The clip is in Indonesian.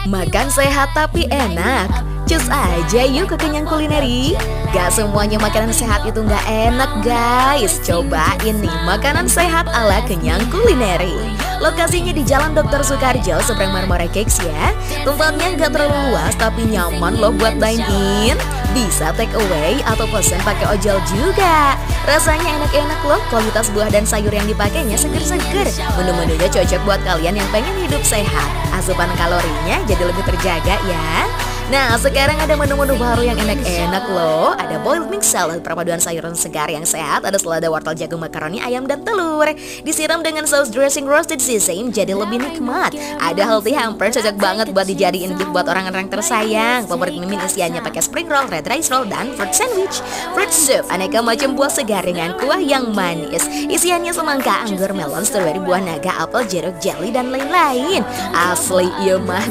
Makan sehat tapi enak. Cus aja yuk ke Kenyang Kulineri. Gak semuanya makanan sehat itu gak enak guys. Cobain nih makanan sehat ala Kenyang Kulineri. Lokasinya di Jalan Dr. Soekarjo, seberang Marmora Cakes ya. Tempatnya gak terlalu luas tapi nyaman loh buat dine in. Bisa take away atau pesan pakai ojol juga. Rasanya enak-enak loh, kualitas buah dan sayur yang dipakainya seger-seger. Menu-menunya cocok buat kalian yang pengen hidup sehat. Asupan kalorinya jadi lebih terjaga ya. Nah, sekarang ada menu-menu baru yang enak-enak loh. Ada boiled mixed salad, perpaduan sayuran segar yang sehat. Ada selada wortel jagung, makaroni, ayam, dan telur. Disiram dengan saus dressing roasted sesame, jadi lebih nikmat. Ada healthy hamper, cocok banget buat dijadiin gift buat orang-orang tersayang. Favorit Mimin isiannya pakai spring roll, red rice roll, dan fruit sandwich. Fruit soup, aneka macam buah segar dengan kuah yang manis. Isiannya semangka, anggur, melon, strawberry, buah naga, apel, jeruk, jelly, dan lain-lain. Asli, iya mah